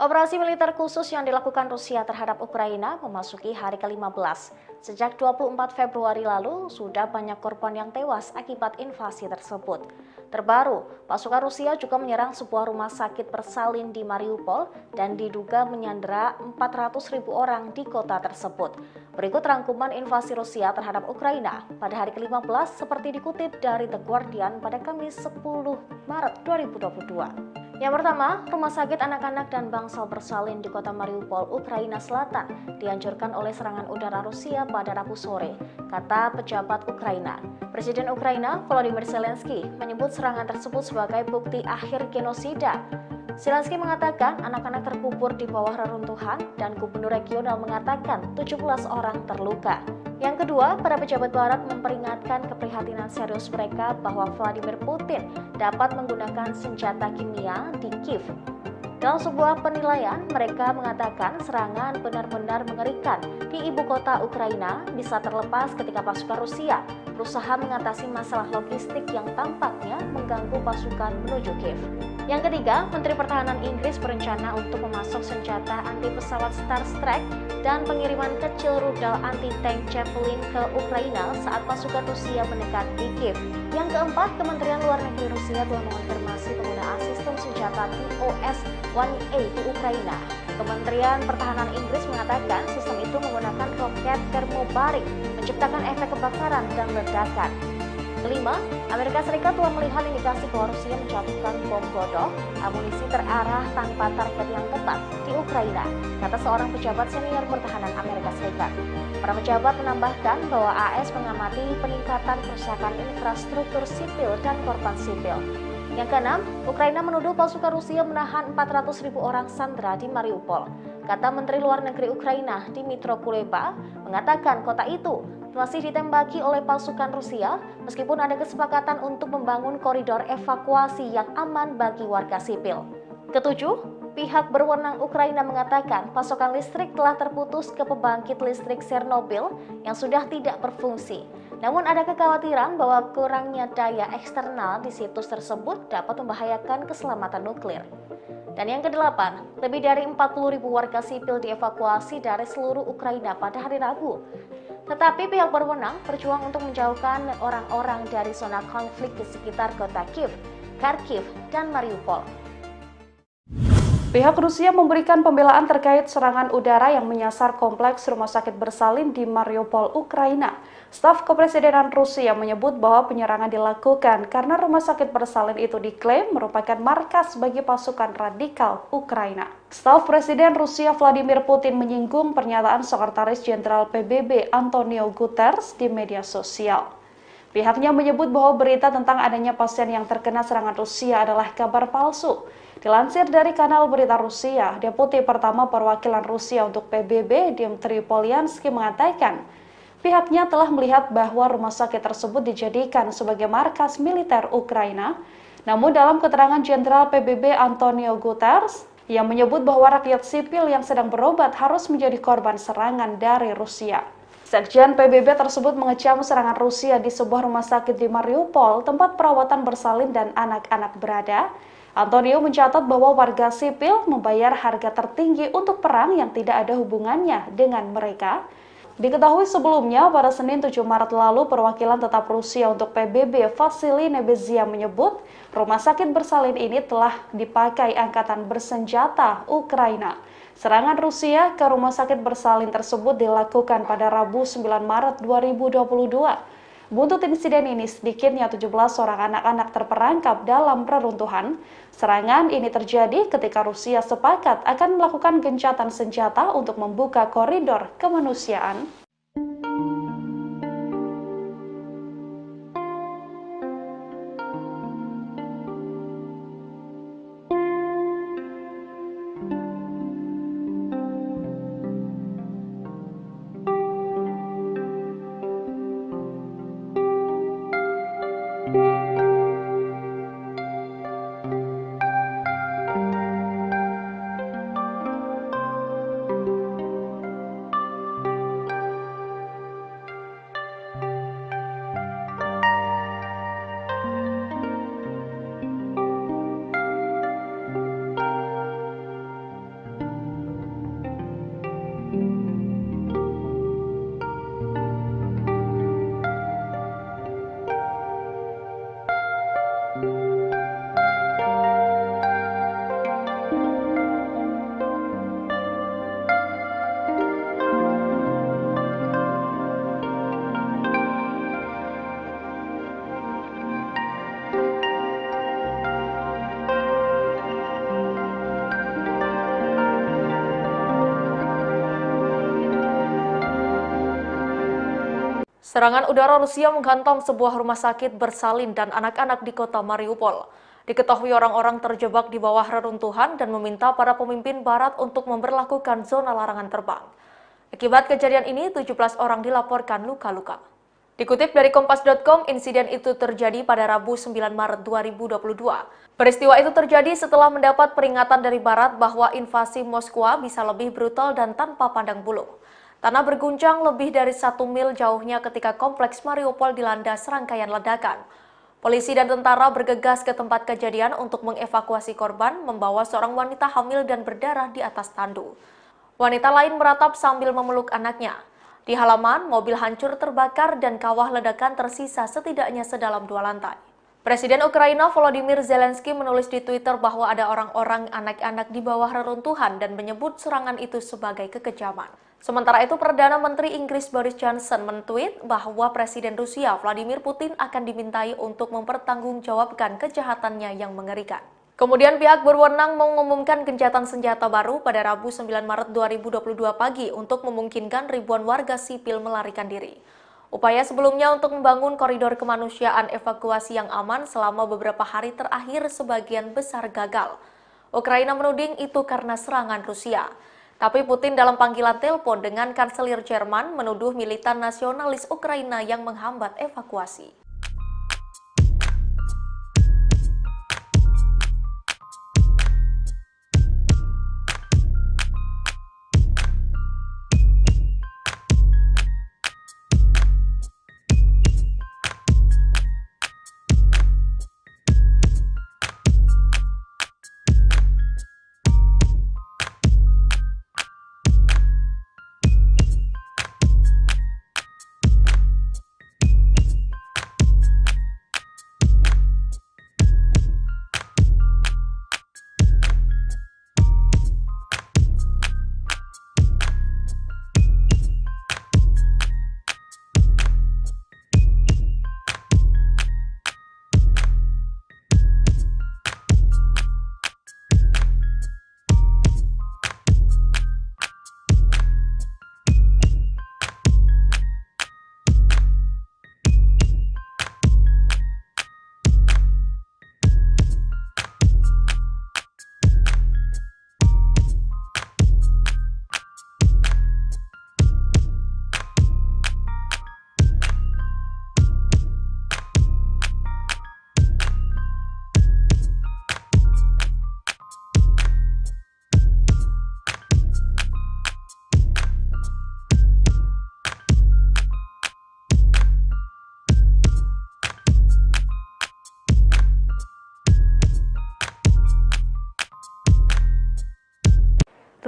Operasi militer khusus yang dilakukan Rusia terhadap Ukraina memasuki hari ke-15. Sejak 24 Februari lalu, sudah banyak korban yang tewas akibat invasi tersebut. Terbaru, pasukan Rusia juga menyerang sebuah rumah sakit bersalin di Mariupol dan diduga menyandera 400.000 orang di kota tersebut. Berikut rangkuman invasi Rusia terhadap Ukraina pada hari ke-15 seperti dikutip dari The Guardian pada Kamis 10 Maret 2022. Yang pertama, rumah sakit anak-anak dan bangsal bersalin di kota Mariupol, Ukraina Selatan, dihancurkan oleh serangan udara Rusia pada Rabu sore, kata pejabat Ukraina. Presiden Ukraina, Volodymyr Zelensky, menyebut serangan tersebut sebagai bukti akhir genosida. Zelensky mengatakan anak-anak terkubur di bawah reruntuhan dan gubernur regional mengatakan 17 orang terluka. Yang kedua, para pejabat barat memperingatkan keprihatinan serius mereka bahwa Vladimir Putin dapat menggunakan senjata kimia di Kiev. Dalam sebuah penilaian, mereka mengatakan serangan benar-benar mengerikan di ibu kota Ukraina bisa terlepas ketika pasukan Rusia berusaha mengatasi masalah logistik yang tampaknya mengganggu pasukan menuju Kiev. Yang ketiga, Menteri Pertahanan Inggris berencana untuk memasok senjata anti pesawat Starstreak dan pengiriman kecil rudal anti-tank Javelin ke Ukraina saat pasukan Rusia mendekat di Kiev. Yang keempat, Kementerian Luar Negeri Rusia telah mengonfirmasi penggunaan sistem senjata TOS-1A di Ukraina. Kementerian Pertahanan Inggris mengatakan sistem itu menggunakan roket termobarik, menciptakan efek kebakaran dan ledakan. Kelima, Amerika Serikat telah melihat indikasi bahwa Rusia menjatuhkan bom bodong, amunisi terarah tanpa target yang tepat di Ukraina, kata seorang pejabat senior pertahanan Amerika Serikat. Para pejabat menambahkan bahwa AS mengamati peningkatan kerusakan infrastruktur sipil dan korban sipil. Yang keenam, Ukraina menuduh pasukan Rusia menahan 400.000 orang sandera di Mariupol. Kata Menteri Luar Negeri Ukraina, Dmytro Kuleba, mengatakan kota itu masih ditembaki oleh pasukan Rusia meskipun ada kesepakatan untuk membangun koridor evakuasi yang aman bagi warga sipil. Ketujuh, pihak berwenang Ukraina mengatakan pasokan listrik telah terputus ke pembangkit listrik Chernobyl yang sudah tidak berfungsi. Namun ada kekhawatiran bahwa kurangnya daya eksternal di situs tersebut dapat membahayakan keselamatan nuklir. Dan yang kedelapan, lebih dari 40.000 warga sipil dievakuasi dari seluruh Ukraina pada hari Rabu. Tetapi pihak berwenang berjuang untuk menjauhkan orang-orang dari zona konflik di sekitar kota Kiev, Kharkiv, dan Mariupol. Pihak Rusia memberikan pembelaan terkait serangan udara yang menyasar kompleks rumah sakit bersalin di Mariupol, Ukraina. Staf Kepresidenan Rusia menyebut bahwa penyerangan dilakukan karena rumah sakit bersalin itu diklaim merupakan markas bagi pasukan radikal Ukraina. Staf Presiden Rusia Vladimir Putin menyinggung pernyataan Sekretaris Jenderal PBB Antonio Guterres di media sosial. Pihaknya menyebut bahwa berita tentang adanya pasien yang terkena serangan Rusia adalah kabar palsu. Dilansir dari kanal berita Rusia, Deputi Pertama Perwakilan Rusia untuk PBB Dmitry Polyansky mengatakan, pihaknya telah melihat bahwa rumah sakit tersebut dijadikan sebagai markas militer Ukraina. Namun dalam keterangan Jenderal PBB Antonio Guterres, ia menyebut bahwa rakyat sipil yang sedang berobat harus menjadi korban serangan dari Rusia. Sekjen PBB tersebut mengecam serangan Rusia di sebuah rumah sakit di Mariupol, tempat perawatan bersalin dan anak-anak berada. Antonio mencatat bahwa warga sipil membayar harga tertinggi untuk perang yang tidak ada hubungannya dengan mereka. Diketahui sebelumnya, pada Senin 7 Maret lalu, perwakilan tetap Rusia untuk PBB Vasily Nebenzia menyebut rumah sakit bersalin ini telah dipakai angkatan bersenjata Ukraina. Serangan Rusia ke rumah sakit bersalin tersebut dilakukan pada Rabu 9 Maret 2022. Buntut insiden ini, sedikitnya 17 orang anak-anak terperangkap dalam reruntuhan. Serangan ini terjadi ketika Rusia sepakat akan melakukan gencatan senjata untuk membuka koridor kemanusiaan. Serangan udara Rusia menghantam sebuah rumah sakit bersalin dan anak-anak di kota Mariupol. Diketahui orang-orang terjebak di bawah reruntuhan dan meminta para pemimpin barat untuk memberlakukan zona larangan terbang. Akibat kejadian ini, 17 orang dilaporkan luka-luka. Dikutip dari Kompas.com, insiden itu terjadi pada Rabu 9 Maret 2022. Peristiwa itu terjadi setelah mendapat peringatan dari Barat bahwa invasi Moskwa bisa lebih brutal dan tanpa pandang bulu. Tanah berguncang lebih dari 1 mil jauhnya ketika kompleks Mariupol dilanda serangkaian ledakan. Polisi dan tentara bergegas ke tempat kejadian untuk mengevakuasi korban, membawa seorang wanita hamil dan berdarah di atas tandu. Wanita lain meratap sambil memeluk anaknya. Di halaman, mobil hancur terbakar dan kawah ledakan tersisa setidaknya sedalam 2 lantai. Presiden Ukraina Volodymyr Zelensky menulis di Twitter bahwa ada orang-orang anak-anak di bawah reruntuhan dan menyebut serangan itu sebagai kekejaman. Sementara itu, Perdana Menteri Inggris Boris Johnson men-tweet bahwa Presiden Rusia Vladimir Putin akan dimintai untuk mempertanggungjawabkan kejahatannya yang mengerikan. Kemudian pihak berwenang mengumumkan gencatan senjata baru pada Rabu 9 Maret 2022 pagi untuk memungkinkan ribuan warga sipil melarikan diri. Upaya sebelumnya untuk membangun koridor kemanusiaan evakuasi yang aman selama beberapa hari terakhir sebagian besar gagal. Ukraina menuding itu karena serangan Rusia. Tapi Putin dalam panggilan telepon dengan Kanselir Jerman menuduh militan nasionalis Ukraina yang menghambat evakuasi.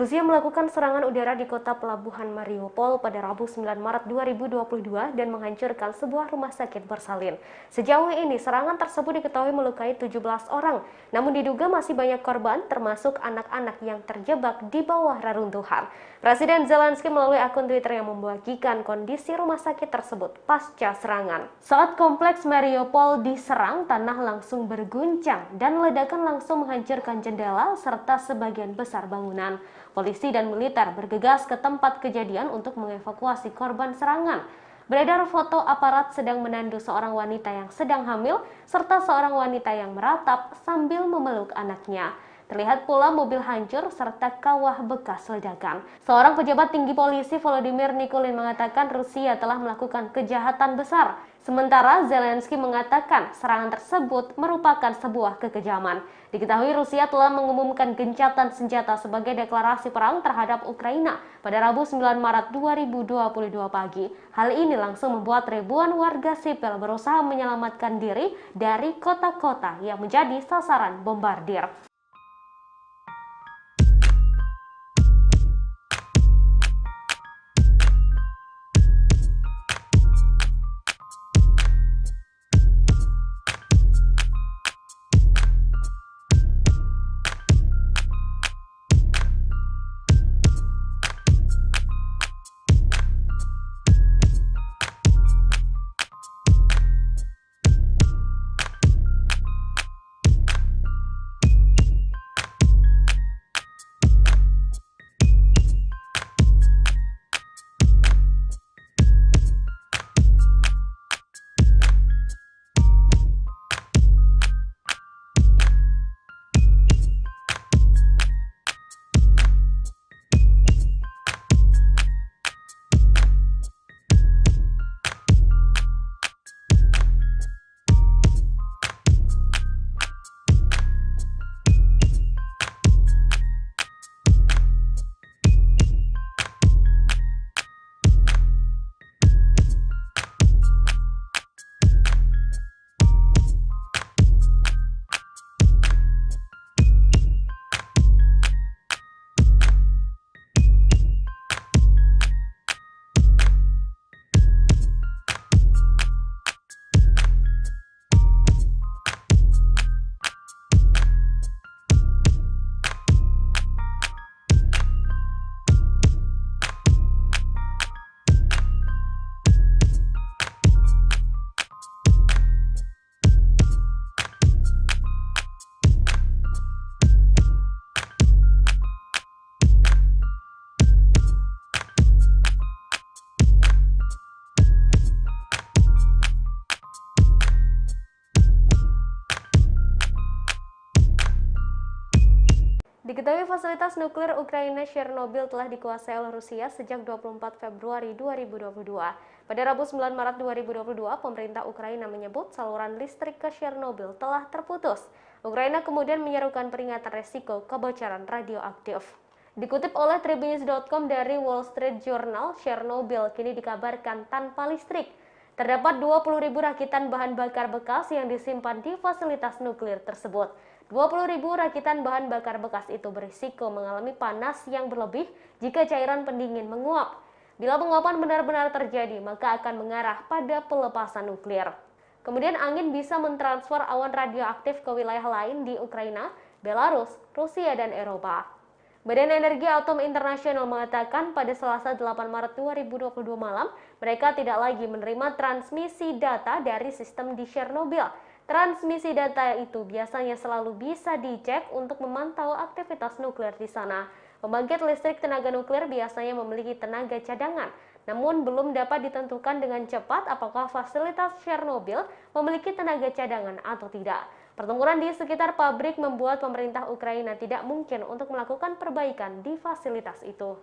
Rusia melakukan serangan udara di kota pelabuhan Mariupol pada Rabu 9 Maret 2022 dan menghancurkan sebuah rumah sakit bersalin. Sejauh ini, serangan tersebut diketahui melukai 17 orang, namun diduga masih banyak korban, termasuk anak-anak yang terjebak di bawah reruntuhan. Presiden Zelensky melalui akun Twitter yang membagikan kondisi rumah sakit tersebut pasca serangan. Saat kompleks Mariupol diserang, tanah langsung berguncang dan ledakan langsung menghancurkan jendela serta sebagian besar bangunan. Polisi dan militer bergegas ke tempat kejadian untuk mengevakuasi korban serangan. Beredar foto aparat sedang menandu seorang wanita yang sedang hamil serta seorang wanita yang meratap sambil memeluk anaknya. Terlihat pula mobil hancur serta kawah bekas ledakan. Seorang pejabat tinggi polisi Volodymyr Nikulin mengatakan Rusia telah melakukan kejahatan besar. Sementara Zelensky mengatakan serangan tersebut merupakan sebuah kekejaman. Diketahui Rusia telah mengumumkan gencatan senjata sebagai deklarasi perang terhadap Ukraina pada Rabu 9 Maret 2022 pagi. Hal ini langsung membuat ribuan warga sipil berusaha menyelamatkan diri dari kota-kota yang menjadi sasaran bombardir. Diketahui fasilitas nuklir Ukraina Chernobyl telah dikuasai oleh Rusia sejak 24 Februari 2022. Pada Rabu 9 Maret 2022, pemerintah Ukraina menyebut saluran listrik ke Chernobyl telah terputus. Ukraina kemudian menyerukan peringatan resiko kebocoran radioaktif. Dikutip oleh Tribunnews.com dari Wall Street Journal, Chernobyl kini dikabarkan tanpa listrik. Terdapat 20.000 rakitan bahan bakar bekas yang disimpan di fasilitas nuklir tersebut. 20.000 rakitan bahan bakar bekas itu berisiko mengalami panas yang berlebih jika cairan pendingin menguap. Bila penguapan benar-benar terjadi, maka akan mengarah pada pelepasan nuklir. Kemudian angin bisa mentransfer awan radioaktif ke wilayah lain di Ukraina, Belarus, Rusia, dan Eropa. Badan Energi Atom Internasional mengatakan pada Selasa 8 Maret 2022 malam, mereka tidak lagi menerima transmisi data dari sistem di Chernobyl. Transmisi data itu biasanya selalu bisa dicek untuk memantau aktivitas nuklir di sana. Pembangkit listrik tenaga nuklir biasanya memiliki tenaga cadangan, namun belum dapat ditentukan dengan cepat apakah fasilitas Chernobyl memiliki tenaga cadangan atau tidak. Pertempuran di sekitar pabrik membuat pemerintah Ukraina tidak mungkin untuk melakukan perbaikan di fasilitas itu.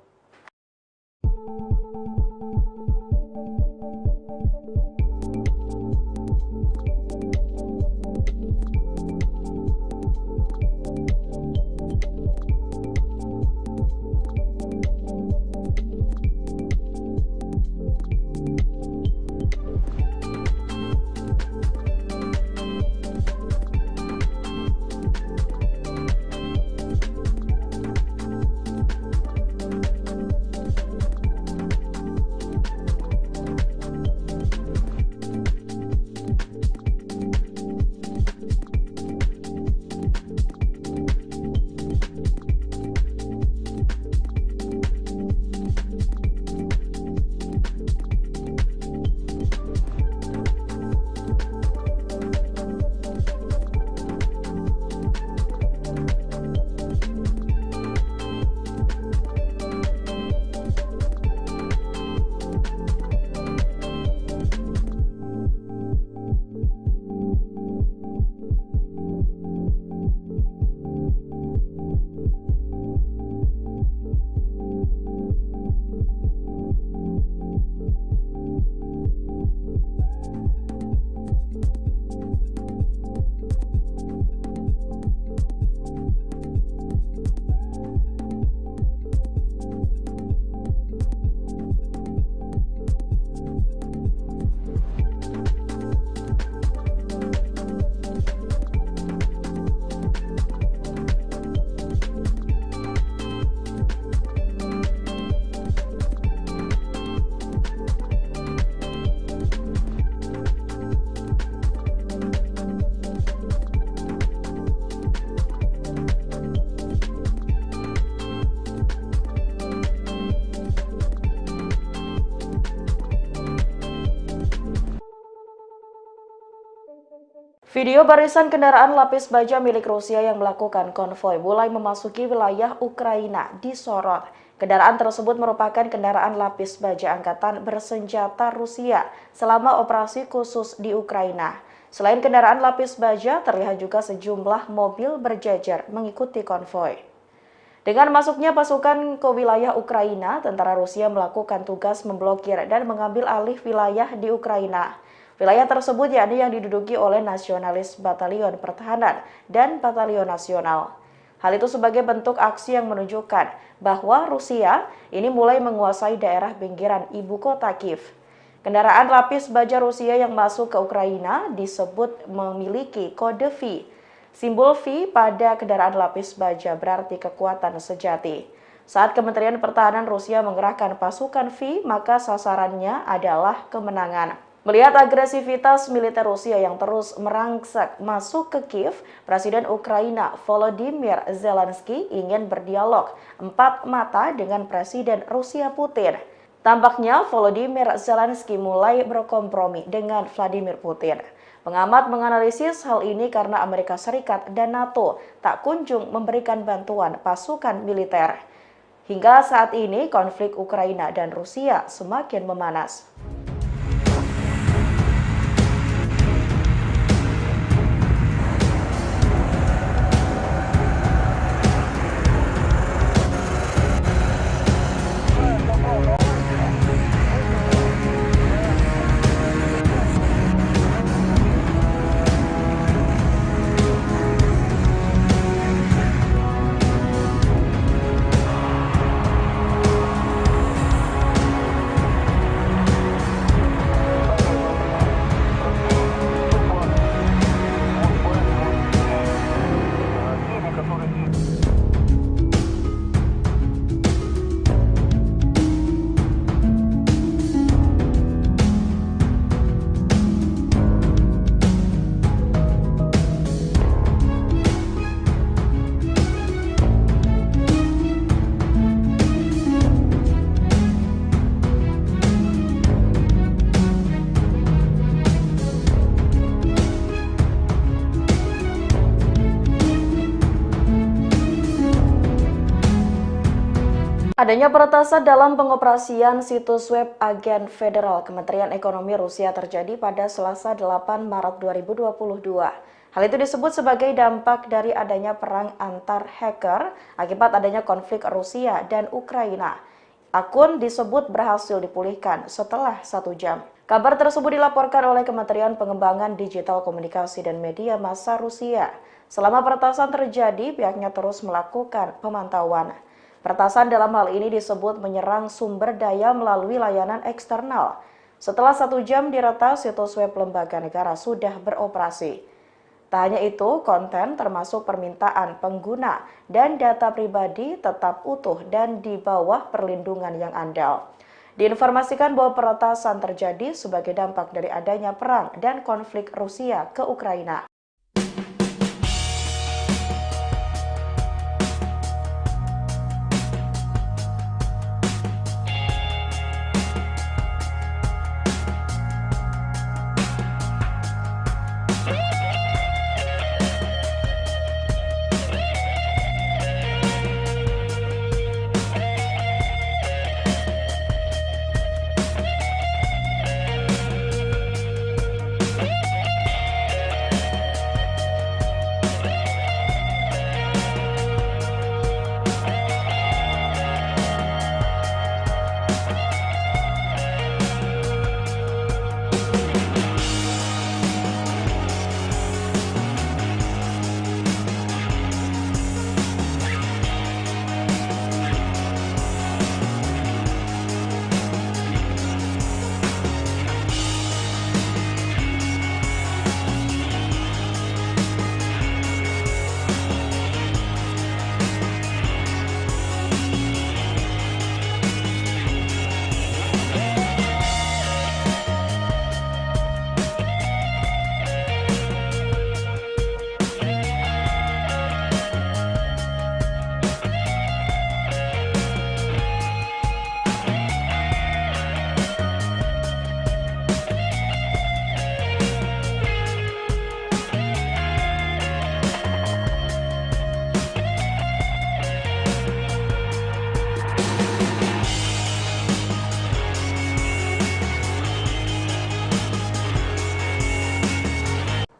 Video barisan kendaraan lapis baja milik Rusia yang melakukan konvoi mulai memasuki wilayah Ukraina disorot. Kendaraan tersebut merupakan kendaraan lapis baja angkatan bersenjata Rusia selama operasi khusus di Ukraina. Selain kendaraan lapis baja, terlihat juga sejumlah mobil berjajar mengikuti konvoi. Dengan masuknya pasukan ke wilayah Ukraina, tentara Rusia melakukan tugas memblokir dan mengambil alih wilayah di Ukraina. Wilayah tersebut yakni yang diduduki oleh nasionalis Batalion Pertahanan dan Batalion Nasional. Hal itu sebagai bentuk aksi yang menunjukkan bahwa Rusia ini mulai menguasai daerah pinggiran ibu kota Kiev. Kendaraan lapis baja Rusia yang masuk ke Ukraina disebut memiliki kode V. Simbol V pada kendaraan lapis baja berarti kekuatan sejati. Saat Kementerian Pertahanan Rusia mengerahkan pasukan V, maka sasarannya adalah kemenangan. Melihat agresivitas militer Rusia yang terus merangsek masuk ke Kiev, Presiden Ukraina Volodymyr Zelensky ingin berdialog empat mata dengan Presiden Rusia Putin. Tampaknya Volodymyr Zelensky mulai berkompromi dengan Vladimir Putin. Pengamat menganalisis hal ini karena Amerika Serikat dan NATO tak kunjung memberikan bantuan pasukan militer. Hingga saat ini konflik Ukraina dan Rusia semakin memanas. Adanya peretasan dalam pengoperasian situs web agen federal Kementerian Ekonomi Rusia terjadi pada Selasa 8 Maret 2022. Hal itu disebut sebagai dampak dari adanya perang antar hacker akibat adanya konflik Rusia dan Ukraina. Akun disebut berhasil dipulihkan setelah 1 jam. Kabar tersebut dilaporkan oleh Kementerian Pengembangan Digital Komunikasi dan Media Massa Rusia. Selama peretasan terjadi, pihaknya terus melakukan pemantauan. Peretasan dalam hal ini disebut menyerang sumber daya melalui layanan eksternal. Setelah 1 jam diretas, situs web lembaga negara sudah beroperasi. Tak hanya itu, konten termasuk permintaan pengguna dan data pribadi tetap utuh dan di bawah perlindungan yang andal. Diinformasikan bahwa peretasan terjadi sebagai dampak dari adanya perang dan konflik Rusia ke Ukraina.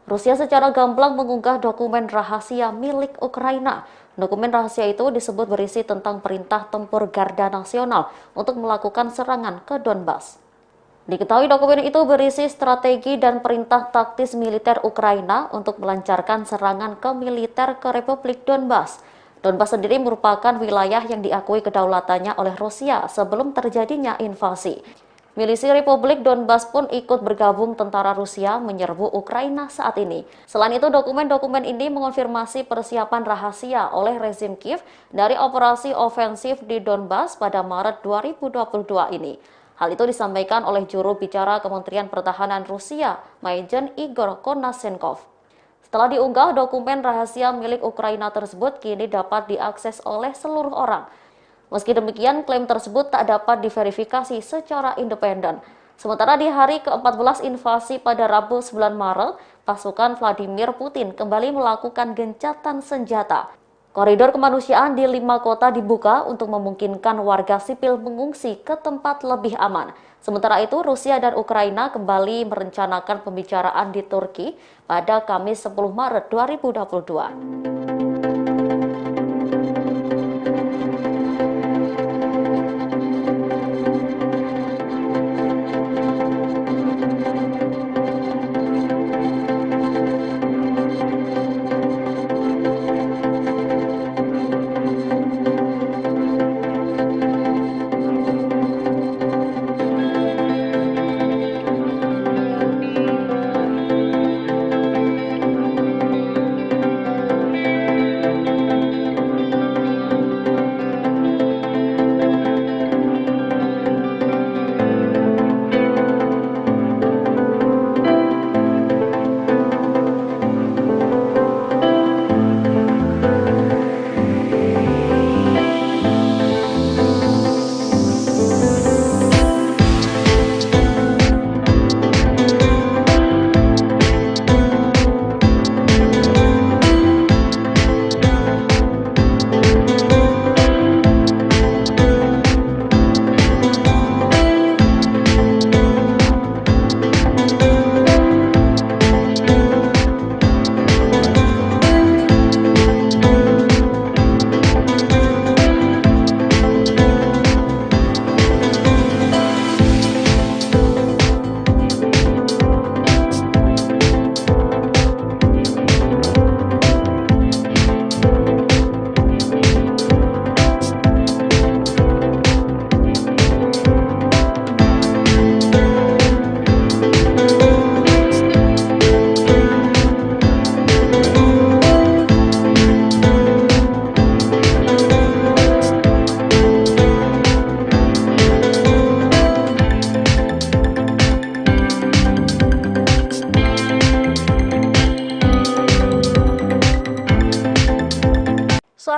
Rusia secara gamblang mengunggah dokumen rahasia milik Ukraina. Dokumen rahasia itu disebut berisi tentang perintah tempur Garda Nasional untuk melakukan serangan ke Donbas. Diketahui dokumen itu berisi strategi dan perintah taktis militer Ukraina untuk melancarkan serangan ke militer ke Republik Donbas. Donbas sendiri merupakan wilayah yang diakui kedaulatannya oleh Rusia sebelum terjadinya invasi. Milisi Republik Donbas pun ikut bergabung tentara Rusia menyerbu Ukraina saat ini. Selain itu, dokumen-dokumen ini mengonfirmasi persiapan rahasia oleh rezim Kiev dari operasi ofensif di Donbas pada Maret 2022 ini. Hal itu disampaikan oleh juru bicara Kementerian Pertahanan Rusia, Majen Igor Konashenkov. Setelah diunggah, dokumen rahasia milik Ukraina tersebut kini dapat diakses oleh seluruh orang. Meski demikian, klaim tersebut tak dapat diverifikasi secara independen. Sementara di hari ke-14 invasi pada Rabu 9 Maret, pasukan Vladimir Putin kembali melakukan gencatan senjata. Koridor kemanusiaan di 5 kota dibuka untuk memungkinkan warga sipil mengungsi ke tempat lebih aman. Sementara itu, Rusia dan Ukraina kembali merencanakan pembicaraan di Turki pada Kamis 10 Maret 2022.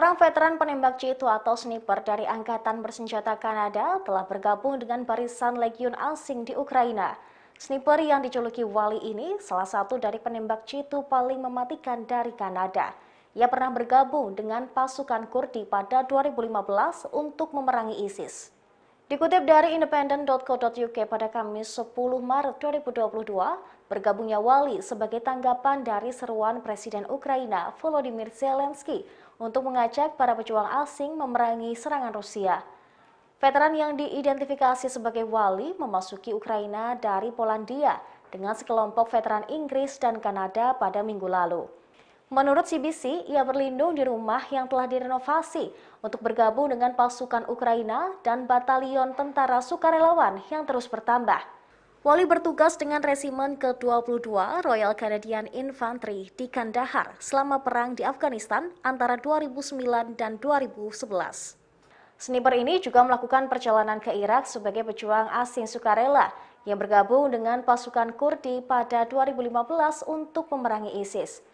Seorang veteran penembak jitu atau sniper dari Angkatan Bersenjata Kanada telah bergabung dengan barisan legiun asing di Ukraina. Sniper yang dijuluki Wali ini salah satu dari penembak jitu paling mematikan dari Kanada. Ia pernah bergabung dengan pasukan Kurdi pada 2015 untuk memerangi ISIS. Dikutip dari independent.co.uk pada Kamis 10 Maret 2022, bergabungnya Wali sebagai tanggapan dari seruan Presiden Ukraina Volodymyr Zelensky untuk mengajak para pejuang asing memerangi serangan Rusia. Veteran yang diidentifikasi sebagai Wali memasuki Ukraina dari Polandia dengan sekelompok veteran Inggris dan Kanada pada minggu lalu. Menurut CBC, ia berlindung di rumah yang telah direnovasi untuk bergabung dengan pasukan Ukraina dan batalion tentara sukarelawan yang terus bertambah. Wali bertugas dengan resimen ke-22 Royal Canadian Infantry di Kandahar selama perang di Afghanistan antara 2009 dan 2011. Sniper ini juga melakukan perjalanan ke Irak sebagai pejuang asing sukarela yang bergabung dengan pasukan Kurdi pada 2015 untuk memerangi ISIS.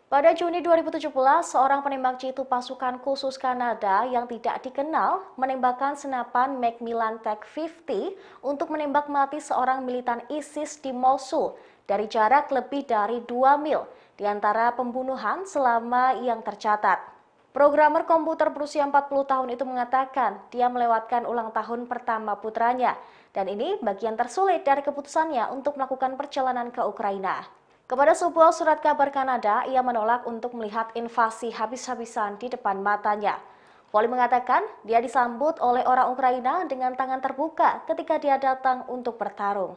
Pada Juni 2017, seorang penembak jitu pasukan khusus Kanada yang tidak dikenal menembakkan senapan Macmillan TAC-50 untuk menembak mati seorang militan ISIS di Mosul dari jarak lebih dari 2 mil di antara pembunuhan selama yang tercatat. Programmer komputer berusia 40 tahun itu mengatakan dia melewatkan ulang tahun pertama putranya dan ini bagian tersulit dari keputusannya untuk melakukan perjalanan ke Ukraina. Kepada sebuah surat kabar Kanada, ia menolak untuk melihat invasi habis-habisan di depan matanya. Wali mengatakan dia disambut oleh orang Ukraina dengan tangan terbuka ketika dia datang untuk bertarung.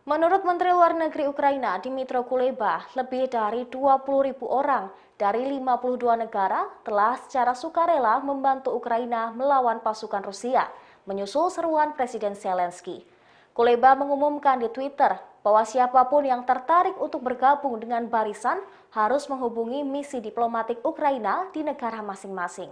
Menurut Menteri Luar Negeri Ukraina, Dmytro Kuleba, lebih dari 20.000 orang dari 52 negara telah secara sukarela membantu Ukraina melawan pasukan Rusia, menyusul seruan Presiden Zelensky. Kuleba mengumumkan di Twitter bahwa siapapun yang tertarik untuk bergabung dengan barisan harus menghubungi misi diplomatik Ukraina di negara masing-masing.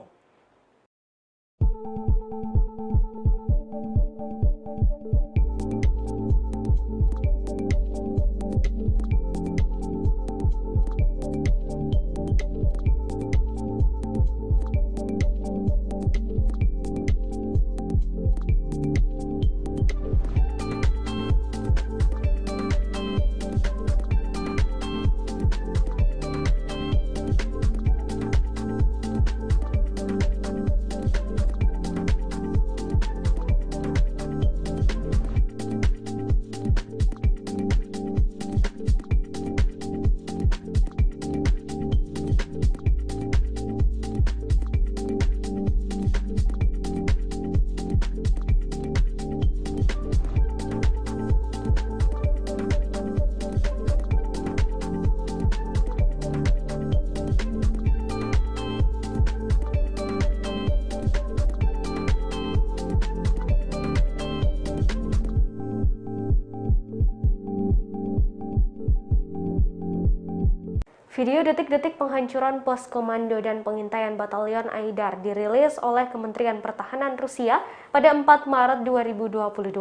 Video detik-detik penghancuran pos komando dan pengintaian batalion Aidar dirilis oleh Kementerian Pertahanan Rusia pada 4 Maret 2022.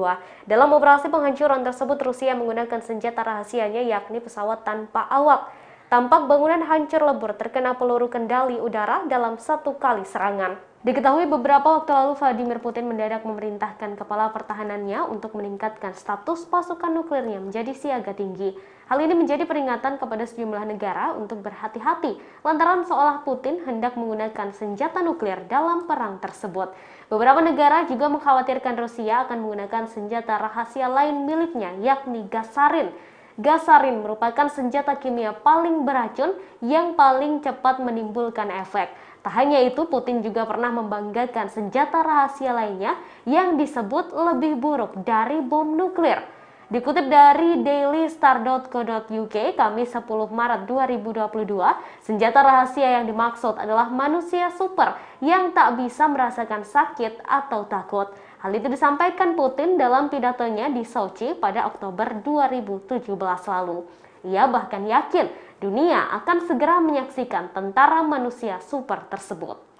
Dalam operasi penghancuran tersebut, Rusia menggunakan senjata rahasianya yakni pesawat tanpa awak. Tampak bangunan hancur lebur terkena peluru kendali udara dalam satu kali serangan. Diketahui beberapa waktu lalu Vladimir Putin mendadak memerintahkan kepala pertahanannya untuk meningkatkan status pasukan nuklirnya menjadi siaga tinggi. Hal ini menjadi peringatan kepada sejumlah negara untuk berhati-hati lantaran seolah Putin hendak menggunakan senjata nuklir dalam perang tersebut. Beberapa negara juga mengkhawatirkan Rusia akan menggunakan senjata rahasia lain miliknya yakni gas sarin. Gas sarin merupakan senjata kimia paling beracun yang paling cepat menimbulkan efek. Tak hanya itu, Putin juga pernah membanggakan senjata rahasia lainnya yang disebut lebih buruk dari bom nuklir. Dikutip dari dailystar.co.uk, Kamis 10 Maret 2022, senjata rahasia yang dimaksud adalah manusia super yang tak bisa merasakan sakit atau takut. Hal itu disampaikan Putin dalam pidatonya di Sochi pada Oktober 2017 lalu. Ia bahkan yakin dunia akan segera menyaksikan tentara manusia super tersebut.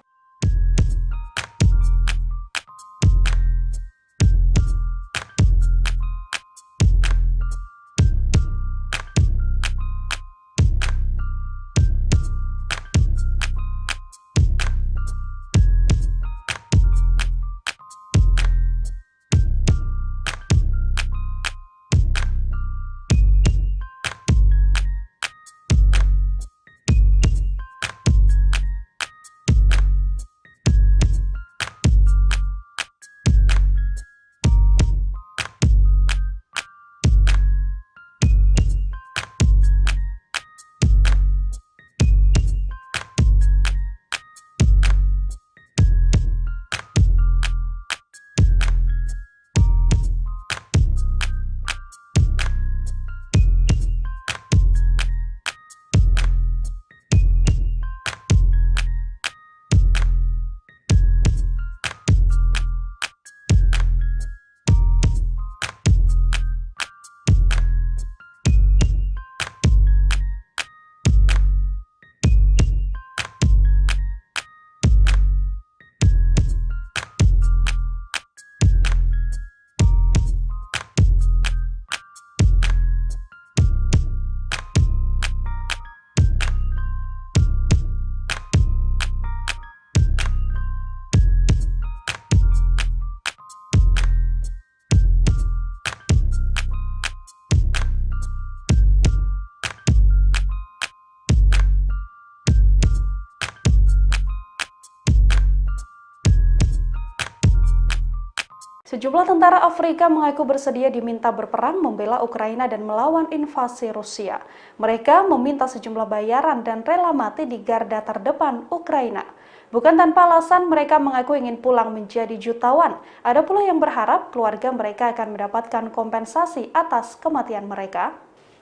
Sejumlah tentara Afrika mengaku bersedia diminta berperang membela Ukraina dan melawan invasi Rusia. Mereka meminta sejumlah bayaran dan rela mati di garda terdepan Ukraina. Bukan tanpa alasan, mereka mengaku ingin pulang menjadi jutawan. Ada pula yang berharap keluarga mereka akan mendapatkan kompensasi atas kematian mereka.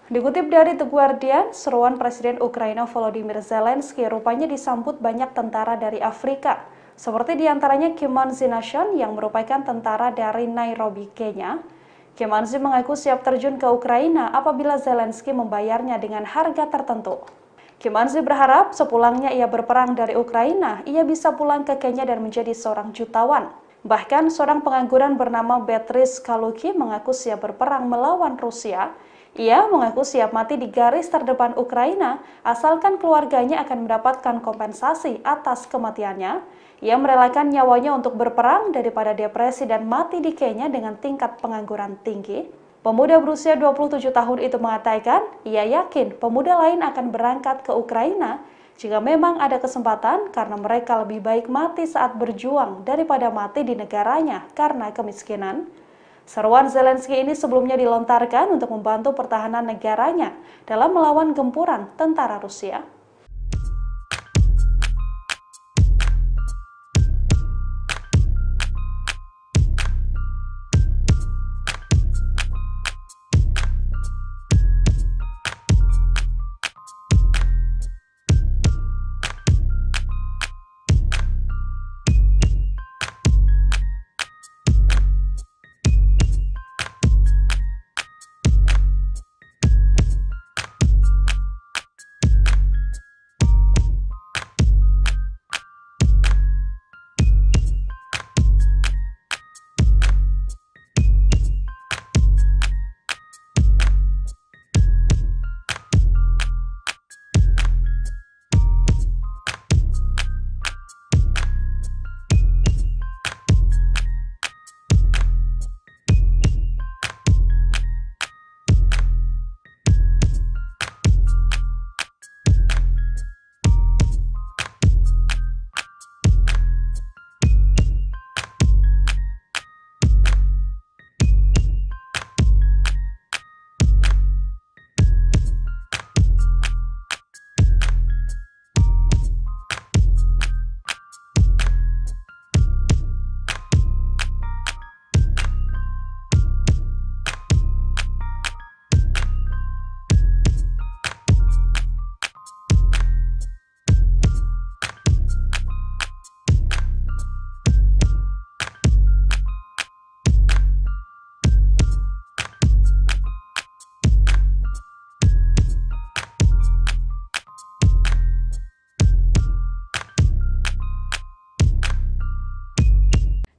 Dikutip dari The Guardian, seruan Presiden Ukraina Volodymyr Zelensky rupanya disambut banyak tentara dari Afrika. Seperti diantaranya Kimanzi Nation yang merupakan tentara dari Nairobi, Kenya. Kimanzi mengaku siap terjun ke Ukraina apabila Zelensky membayarnya dengan harga tertentu. Kimanzi berharap sepulangnya ia berperang dari Ukraina, ia bisa pulang ke Kenya dan menjadi seorang jutawan. Bahkan seorang pengangguran bernama Beatrice Kaluki mengaku siap berperang melawan Rusia. Ia mengaku siap mati di garis terdepan Ukraina asalkan keluarganya akan mendapatkan kompensasi atas kematiannya. Ia merelakan nyawanya untuk berperang daripada depresi dan mati di Kenya dengan tingkat pengangguran tinggi. Pemuda berusia 27 tahun itu mengatakan, ia yakin pemuda lain akan berangkat ke Ukraina jika memang ada kesempatan karena mereka lebih baik mati saat berjuang daripada mati di negaranya karena kemiskinan. Seruan Zelensky ini sebelumnya dilontarkan untuk membantu pertahanan negaranya dalam melawan gempuran tentara Rusia.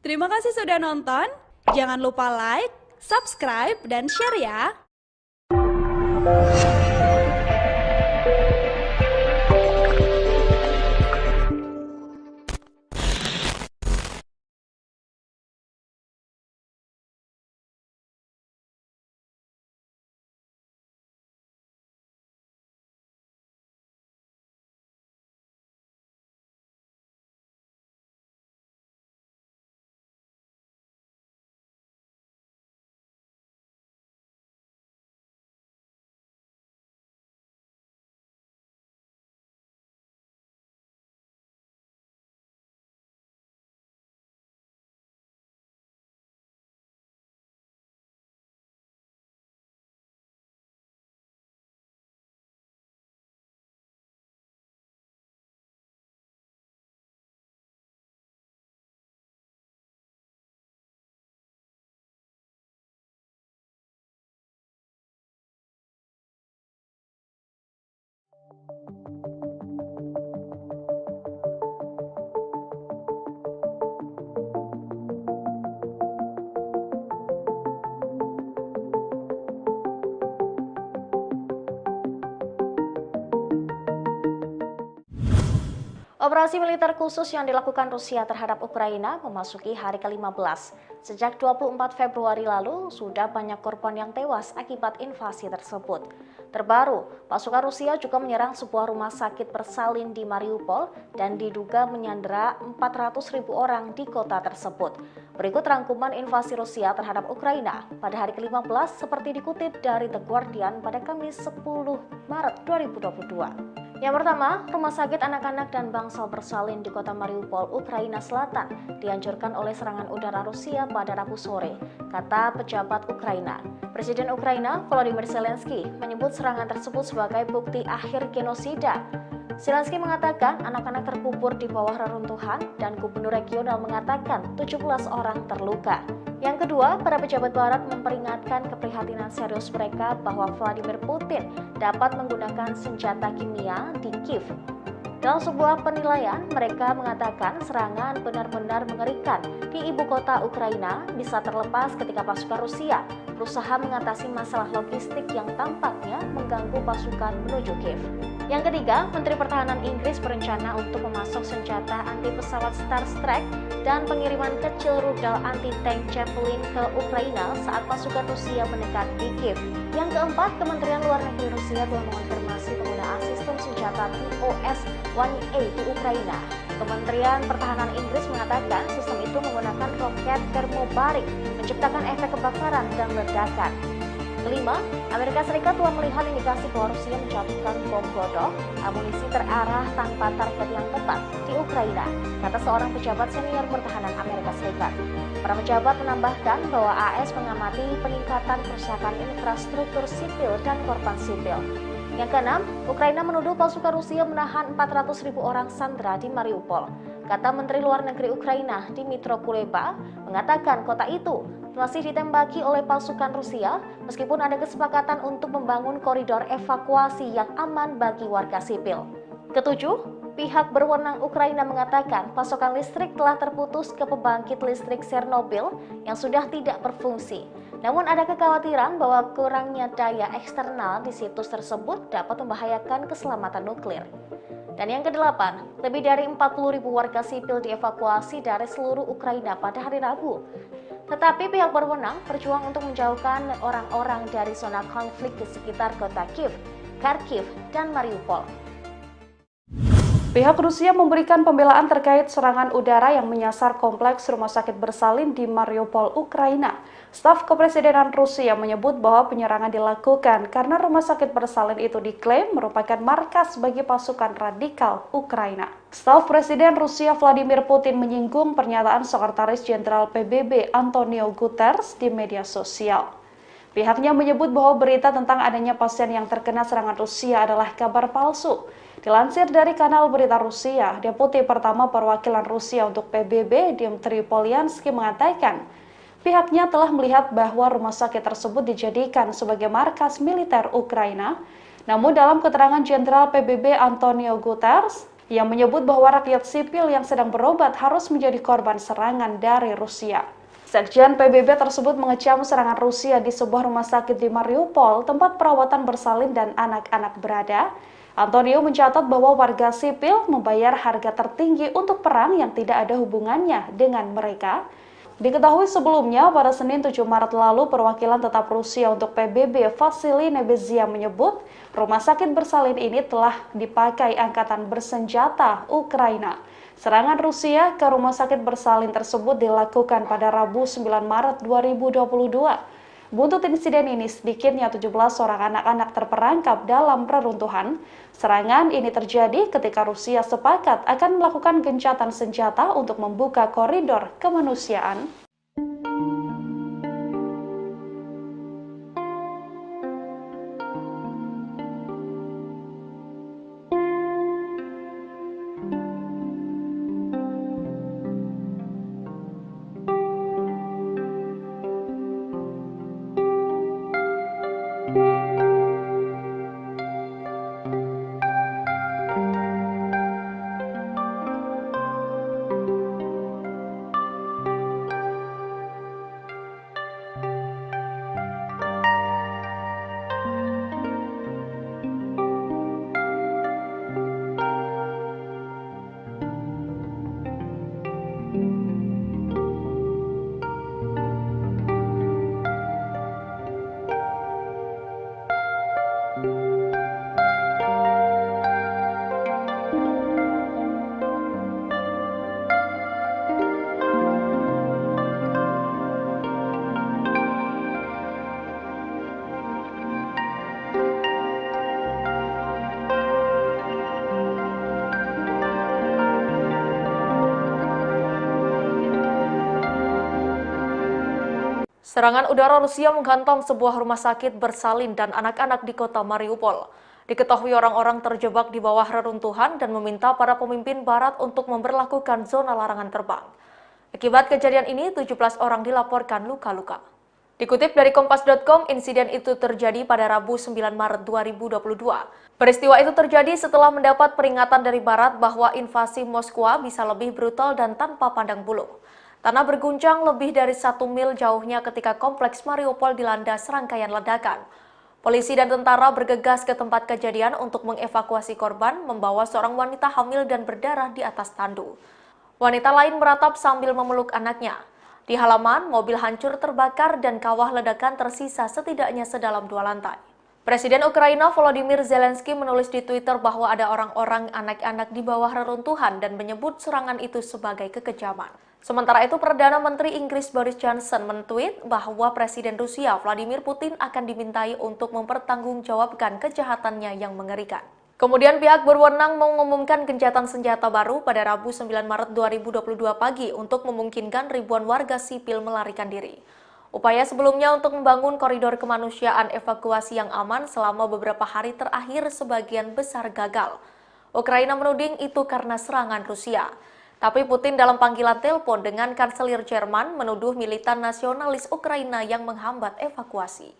Terima kasih sudah nonton. Jangan lupa like, subscribe, dan share ya. Operasi militer khusus yang dilakukan Rusia terhadap Ukraina memasuki hari ke-15. Sejak 24 Februari lalu, sudah banyak korban yang tewas akibat invasi tersebut. Terbaru, pasukan Rusia juga menyerang sebuah rumah sakit bersalin di Mariupol dan diduga menyandera 400.000 orang di kota tersebut. Berikut rangkuman invasi Rusia terhadap Ukraina pada hari ke-15 seperti dikutip dari The Guardian pada Kamis 10 Maret 2022. Yang pertama, rumah sakit anak-anak dan bangsal bersalin di kota Mariupol, Ukraina Selatan, dihancurkan oleh serangan udara Rusia pada Rabu sore, kata pejabat Ukraina. Presiden Ukraina, Volodymyr Zelensky, menyebut serangan tersebut sebagai bukti akhir genosida. Zelensky mengatakan anak-anak terkubur di bawah reruntuhan dan gubernur regional mengatakan 17 orang terluka. Yang kedua, para pejabat barat memperingatkan keprihatinan serius mereka bahwa Vladimir Putin dapat menggunakan senjata kimia di Kiev. Dalam sebuah penilaian, mereka mengatakan serangan benar-benar mengerikan di ibu kota Ukraina bisa terlepas ketika pasukan Rusia berusaha mengatasi masalah logistik yang tampaknya mengganggu pasukan menuju Kiev. Yang ketiga, Menteri Pertahanan Inggris berencana untuk memasok senjata anti pesawat Starstreak dan pengiriman kecil rudal anti-tank Javelin ke Ukraina saat pasukan Rusia mendekat di Kiev. Yang keempat, Kementerian Luar Negeri Rusia telah mengonfirmasi penggunaan sistem senjata TOS-1A di Ukraina. Kementerian Pertahanan Inggris mengatakan sistem itu menggunakan roket termobarik, menciptakan efek kebakaran dan ledakan. Kelima, Amerika Serikat telah melihat indikasi bahwa Rusia menjatuhkan bom godok, amunisi terarah tanpa target yang tepat di Ukraina, kata seorang pejabat senior pertahanan Amerika Serikat. Para pejabat menambahkan bahwa AS mengamati peningkatan kerusakan infrastruktur sipil dan korban sipil. Yang keenam, Ukraina menuduh pasukan Rusia menahan 400.000 orang sandera di Mariupol. Kata Menteri Luar Negeri Ukraina, Dmytro Kuleba, mengatakan kota itu masih ditembaki oleh pasukan Rusia meskipun ada kesepakatan untuk membangun koridor evakuasi yang aman bagi warga sipil. Ketujuh, pihak berwenang Ukraina mengatakan pasokan listrik telah terputus ke pembangkit listrik Chernobyl yang sudah tidak berfungsi. Namun ada kekhawatiran bahwa kurangnya daya eksternal di situs tersebut dapat membahayakan keselamatan nuklir. Dan yang kedelapan, lebih dari 40.000 warga sipil dievakuasi dari seluruh Ukraina pada hari Rabu. Tetapi pihak berwenang berjuang untuk menjauhkan orang-orang dari zona konflik di sekitar kota Kiev, Kharkiv, dan Mariupol. Pihak Rusia memberikan pembelaan terkait serangan udara yang menyasar kompleks rumah sakit bersalin di Mariupol, Ukraina. Staf Kepresidenan Rusia menyebut bahwa penyerangan dilakukan karena rumah sakit bersalin itu diklaim merupakan markas bagi pasukan radikal Ukraina. Staf Presiden Rusia Vladimir Putin menyinggung pernyataan Sekretaris Jenderal PBB Antonio Guterres di media sosial. Pihaknya menyebut bahwa berita tentang adanya pasien yang terkena serangan Rusia adalah kabar palsu. Dilansir dari kanal berita Rusia, Deputi Pertama Perwakilan Rusia untuk PBB Dmitry Polyansky mengatakan, pihaknya telah melihat bahwa rumah sakit tersebut dijadikan sebagai markas militer Ukraina. Namun dalam keterangan Jenderal PBB Antonio Guterres, yang menyebut bahwa rakyat sipil yang sedang berobat harus menjadi korban serangan dari Rusia. Sekjen PBB tersebut mengecam serangan Rusia di sebuah rumah sakit di Mariupol, tempat perawatan bersalin dan anak-anak berada. Antonio mencatat bahwa warga sipil membayar harga tertinggi untuk perang yang tidak ada hubungannya dengan mereka. Diketahui sebelumnya, pada Senin 7 Maret lalu, perwakilan tetap Rusia untuk PBB Vasily Nebenzia menyebut rumah sakit bersalin ini telah dipakai angkatan bersenjata Ukraina. Serangan Rusia ke rumah sakit bersalin tersebut dilakukan pada Rabu 9 Maret 2022. Buntut insiden ini, sedikitnya 17 orang anak-anak terperangkap dalam reruntuhan. Serangan ini terjadi ketika Rusia sepakat akan melakukan gencatan senjata untuk membuka koridor kemanusiaan. Serangan udara Rusia menghantam sebuah rumah sakit bersalin dan anak-anak di kota Mariupol. Diketahui orang-orang terjebak di bawah reruntuhan dan meminta para pemimpin barat untuk memberlakukan zona larangan terbang. Akibat kejadian ini, 17 orang dilaporkan luka-luka. Dikutip dari Kompas.com, insiden itu terjadi pada Rabu 9 Maret 2022. Peristiwa itu terjadi setelah mendapat peringatan dari barat bahwa invasi Moskwa bisa lebih brutal dan tanpa pandang bulu. Tanah berguncang lebih dari 1 mil jauhnya ketika kompleks Mariupol dilanda serangkaian ledakan. Polisi dan tentara bergegas ke tempat kejadian untuk mengevakuasi korban, membawa seorang wanita hamil dan berdarah di atas tandu. Wanita lain meratap sambil memeluk anaknya. Di halaman, mobil hancur terbakar dan kawah ledakan tersisa setidaknya sedalam 2 lantai. Presiden Ukraina Volodymyr Zelensky menulis di Twitter bahwa ada orang-orang anak-anak di bawah reruntuhan dan menyebut serangan itu sebagai kekejaman. Sementara itu, Perdana Menteri Inggris Boris Johnson men-tweet bahwa Presiden Rusia Vladimir Putin akan dimintai untuk mempertanggungjawabkan kejahatannya yang mengerikan. Kemudian pihak berwenang mengumumkan gencatan senjata baru pada Rabu 9 Maret 2022 pagi untuk memungkinkan ribuan warga sipil melarikan diri. Upaya sebelumnya untuk membangun koridor kemanusiaan evakuasi yang aman selama beberapa hari terakhir sebagian besar gagal. Ukraina menuding itu karena serangan Rusia. Tapi Putin dalam panggilan telepon dengan Kanselir Jerman menuduh militan nasionalis Ukraina yang menghambat evakuasi.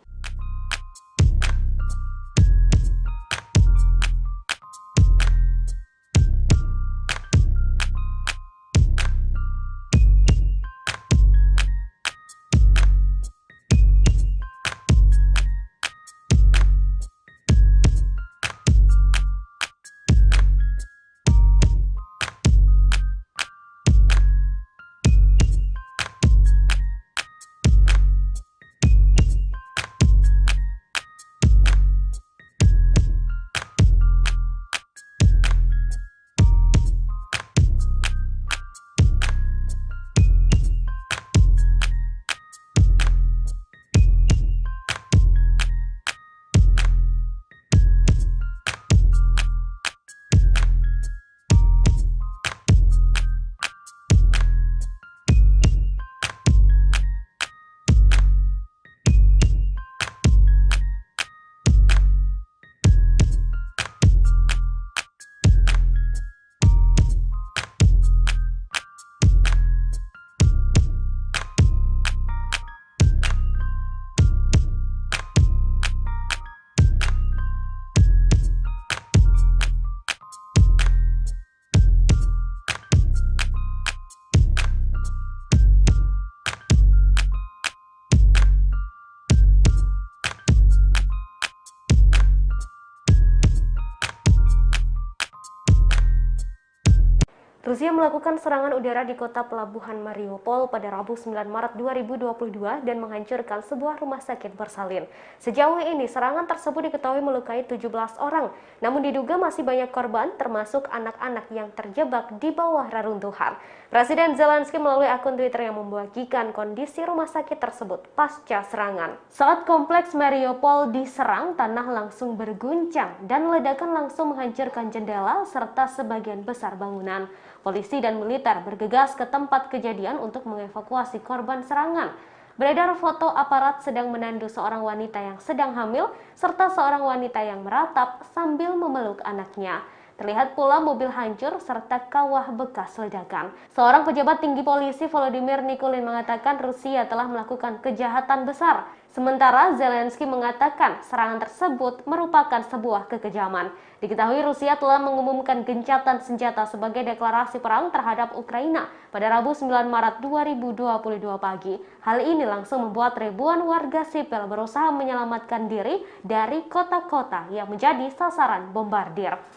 Rusia melakukan serangan udara di kota pelabuhan Mariupol pada Rabu 9 Maret 2022 dan menghancurkan sebuah rumah sakit bersalin. Sejauh ini, serangan tersebut diketahui melukai 17 orang, namun diduga masih banyak korban, termasuk anak-anak yang terjebak di bawah reruntuhan. Presiden Zelensky melalui akun Twitter yang membagikan kondisi rumah sakit tersebut pasca serangan. Saat kompleks Mariupol diserang, tanah langsung berguncang dan ledakan langsung menghancurkan jendela serta sebagian besar bangunan. Polisi dan militer bergegas ke tempat kejadian untuk mengevakuasi korban serangan. Beredar foto aparat sedang menandu seorang wanita yang sedang hamil serta seorang wanita yang meratap sambil memeluk anaknya. Terlihat pula mobil hancur serta kawah bekas ledakan. Seorang pejabat tinggi polisi Volodymyr Nikulin mengatakan Rusia telah melakukan kejahatan besar. Sementara Zelensky mengatakan serangan tersebut merupakan sebuah kekejaman. Diketahui Rusia telah mengumumkan gencatan senjata sebagai deklarasi perang terhadap Ukraina pada Rabu 9 Maret 2022 pagi. Hal ini langsung membuat ribuan warga sipil berusaha menyelamatkan diri dari kota-kota yang menjadi sasaran bombardir.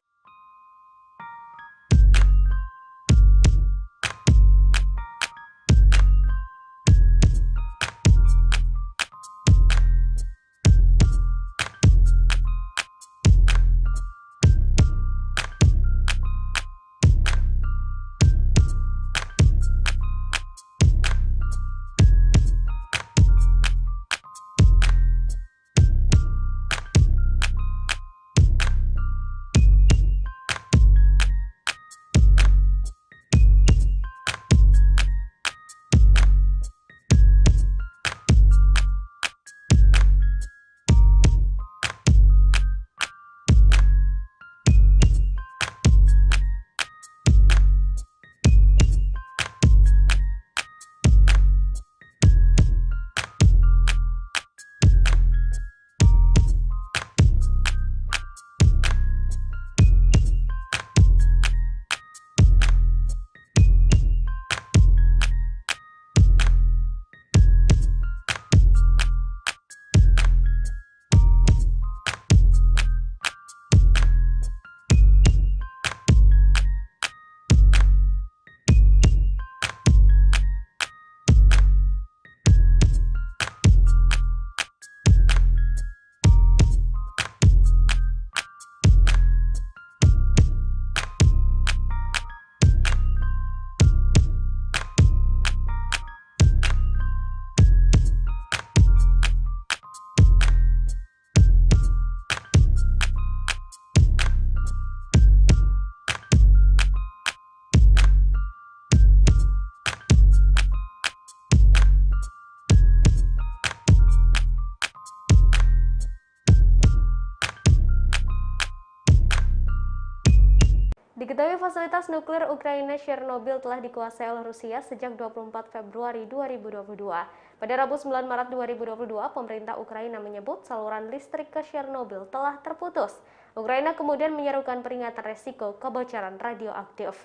Diketahui fasilitas nuklir Ukraina Chernobyl telah dikuasai oleh Rusia sejak 24 Februari 2022. Pada Rabu 9 Maret 2022, pemerintah Ukraina menyebut saluran listrik ke Chernobyl telah terputus. Ukraina kemudian menyerukan peringatan resiko kebocoran radioaktif.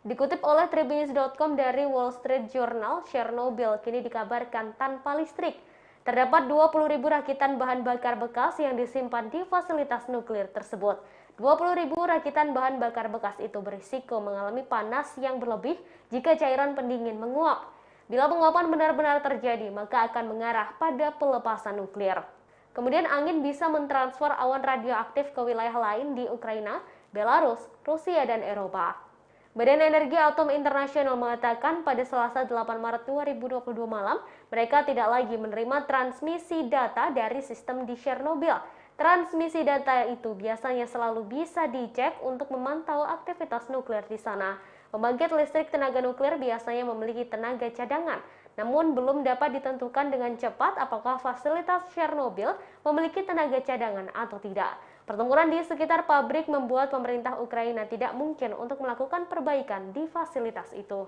Dikutip oleh Tribunnews.com dari Wall Street Journal, Chernobyl kini dikabarkan tanpa listrik. Terdapat 20.000 rakitan bahan bakar bekas yang disimpan di fasilitas nuklir tersebut. 20.000 rakitan bahan bakar bekas itu berisiko mengalami panas yang berlebih jika cairan pendingin menguap. Bila penguapan benar-benar terjadi, maka akan mengarah pada pelepasan nuklir. Kemudian angin bisa mentransfer awan radioaktif ke wilayah lain di Ukraina, Belarus, Rusia, dan Eropa. Badan Energi Atom Internasional mengatakan pada Selasa 8 Maret 2022 malam, mereka tidak lagi menerima transmisi data dari sistem di Chernobyl. Transmisi data itu biasanya selalu bisa dicek untuk memantau aktivitas nuklir di sana. Pembangkit listrik tenaga nuklir biasanya memiliki tenaga cadangan, namun belum dapat ditentukan dengan cepat apakah fasilitas Chernobyl memiliki tenaga cadangan atau tidak. Pertempuran di sekitar pabrik membuat pemerintah Ukraina tidak mungkin untuk melakukan perbaikan di fasilitas itu.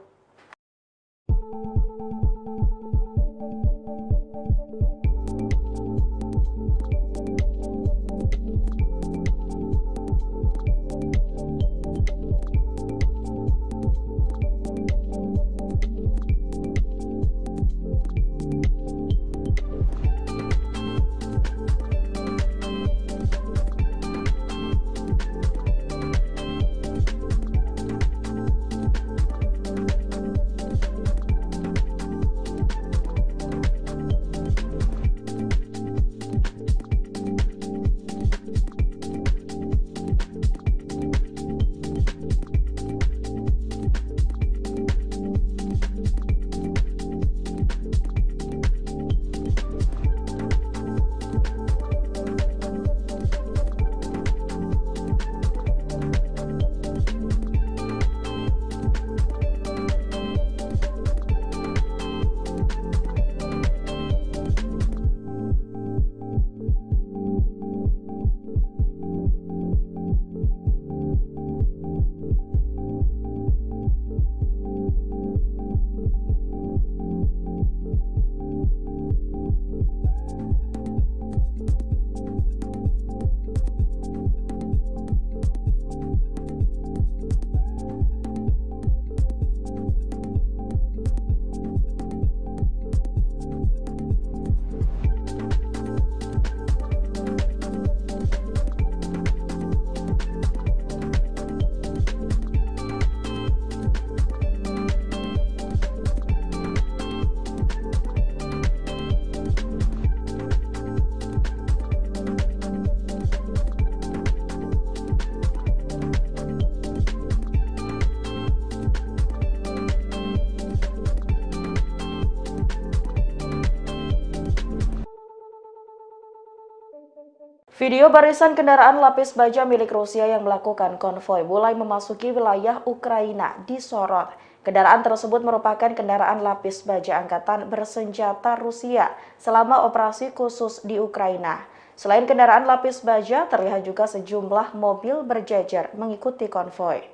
Video barisan kendaraan lapis baja milik Rusia yang melakukan konvoi mulai memasuki wilayah Ukraina disorot. Kendaraan tersebut merupakan kendaraan lapis baja angkatan bersenjata Rusia selama operasi khusus di Ukraina. Selain kendaraan lapis baja, terlihat juga sejumlah mobil berjejer mengikuti konvoi.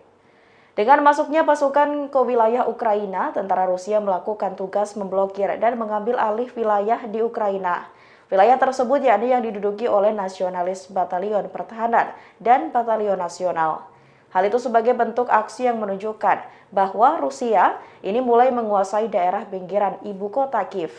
Dengan masuknya pasukan ke wilayah Ukraina, tentara Rusia melakukan tugas memblokir dan mengambil alih wilayah di Ukraina. Wilayah tersebut yakni yang diduduki oleh nasionalis Batalion Pertahanan dan Batalion Nasional. Hal itu sebagai bentuk aksi yang menunjukkan bahwa Rusia ini mulai menguasai daerah pinggiran ibu kota Kiev.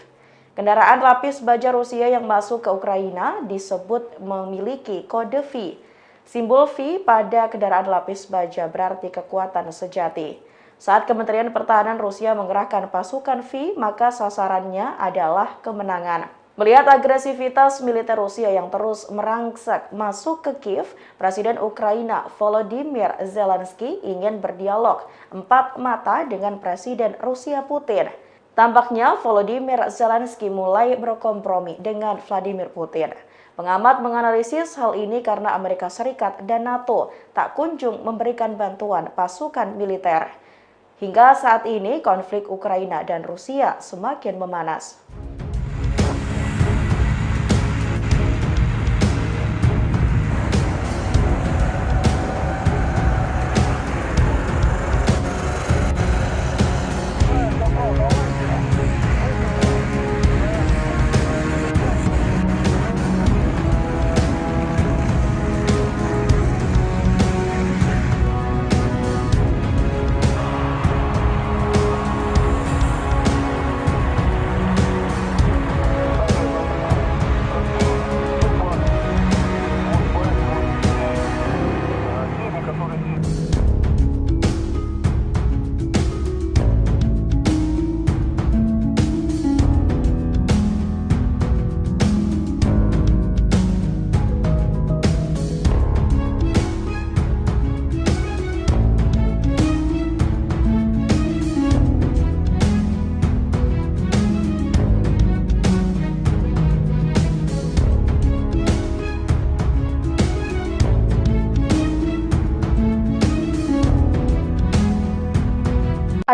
Kendaraan lapis baja Rusia yang masuk ke Ukraina disebut memiliki kode V. Simbol V pada kendaraan lapis baja berarti kekuatan sejati. Saat Kementerian Pertahanan Rusia mengerahkan pasukan V, maka sasarannya adalah kemenangan. Melihat agresivitas militer Rusia yang terus merangsek masuk ke Kiev, Presiden Ukraina Volodymyr Zelensky ingin berdialog empat mata dengan Presiden Rusia Putin. Tampaknya Volodymyr Zelensky mulai berkompromi dengan Vladimir Putin. Pengamat menganalisis hal ini karena Amerika Serikat dan NATO tak kunjung memberikan bantuan pasukan militer. Hingga saat ini konflik Ukraina dan Rusia semakin memanas.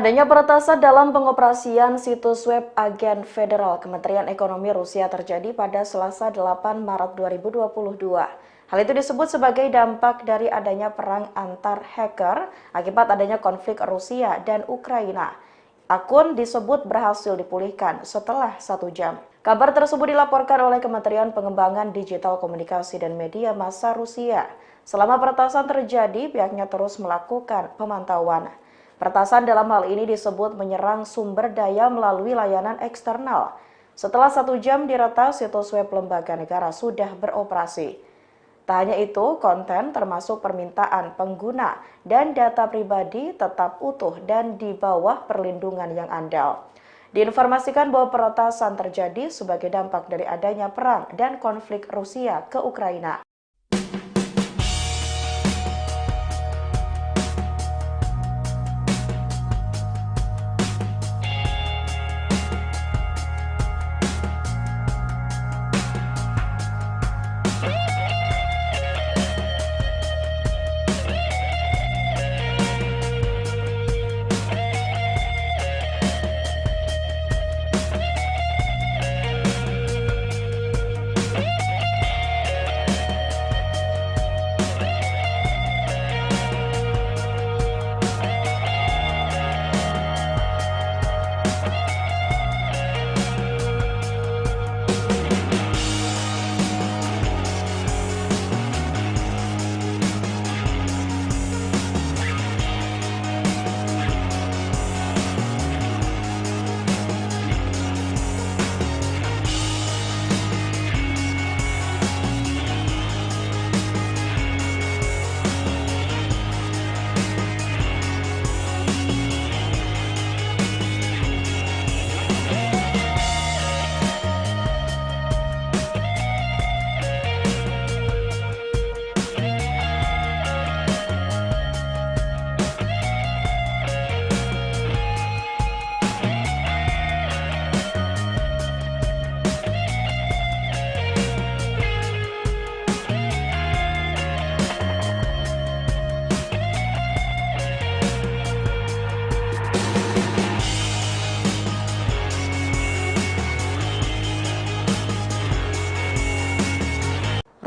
Adanya peretasan dalam pengoperasian situs web agen federal Kementerian Ekonomi Rusia terjadi pada Selasa 8 Maret 2022. Hal itu disebut sebagai dampak dari adanya perang antar hacker akibat adanya konflik Rusia dan Ukraina. Akun disebut berhasil dipulihkan setelah 1 jam. Kabar tersebut dilaporkan oleh Kementerian Pengembangan Digital Komunikasi dan Media Massa Rusia. Selama peretasan terjadi, pihaknya terus melakukan pemantauan. Peretasan dalam hal ini disebut menyerang sumber daya melalui layanan eksternal. Setelah 1 jam diretas, situs web lembaga negara sudah beroperasi. Tak hanya itu, konten termasuk permintaan pengguna dan data pribadi tetap utuh dan di bawah perlindungan yang andal. Diinformasikan bahwa peretasan terjadi sebagai dampak dari adanya perang dan konflik Rusia ke Ukraina.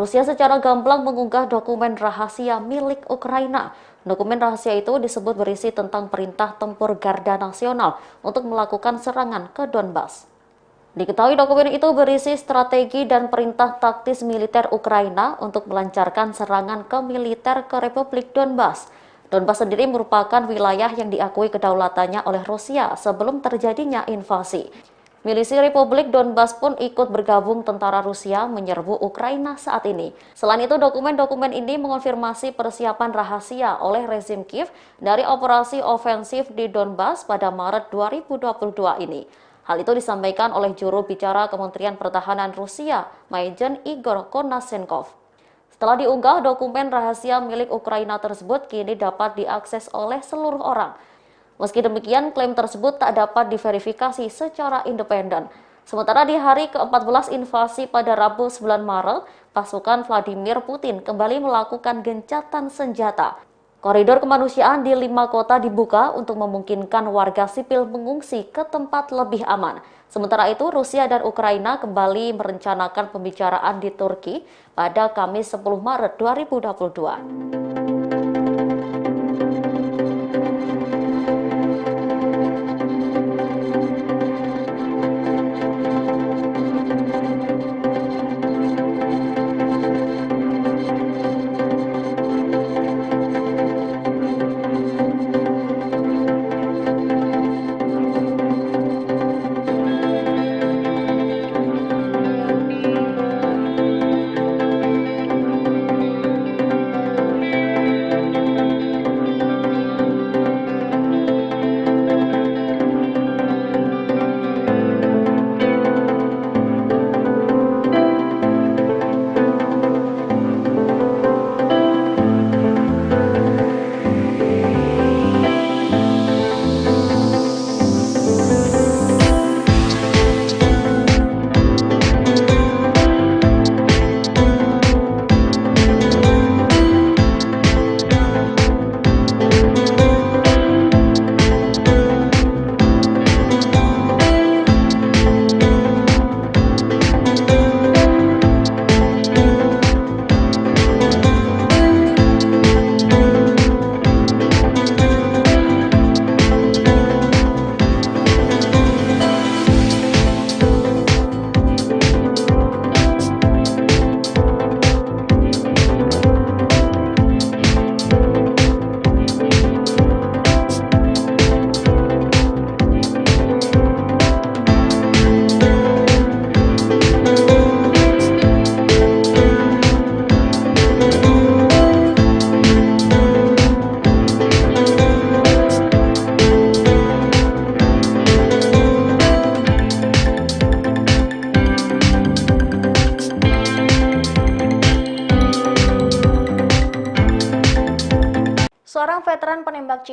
Rusia secara gamblang mengunggah dokumen rahasia milik Ukraina. Dokumen rahasia itu disebut berisi tentang perintah tempur Garda Nasional untuk melakukan serangan ke Donbas. Diketahui dokumen itu berisi strategi dan perintah taktis militer Ukraina untuk melancarkan serangan ke militer ke Republik Donbas. Donbas sendiri merupakan wilayah yang diakui kedaulatannya oleh Rusia sebelum terjadinya invasi. Milisi Republik Donbas pun ikut bergabung tentara Rusia menyerbu Ukraina saat ini. Selain itu, dokumen-dokumen ini mengonfirmasi persiapan rahasia oleh rezim Kiev dari operasi ofensif di Donbas pada Maret 2022 ini. Hal itu disampaikan oleh juru bicara Kementerian Pertahanan Rusia, Majen Igor Konashenkov. Setelah diunggah, dokumen rahasia milik Ukraina tersebut kini dapat diakses oleh seluruh orang. Meski demikian, klaim tersebut tak dapat diverifikasi secara independen. Sementara di hari ke-14 invasi pada Rabu 9 Maret, pasukan Vladimir Putin kembali melakukan gencatan senjata. Koridor kemanusiaan di 5 kota dibuka untuk memungkinkan warga sipil mengungsi ke tempat lebih aman. Sementara itu, Rusia dan Ukraina kembali merencanakan pembicaraan di Turki pada Kamis 10 Maret 2022.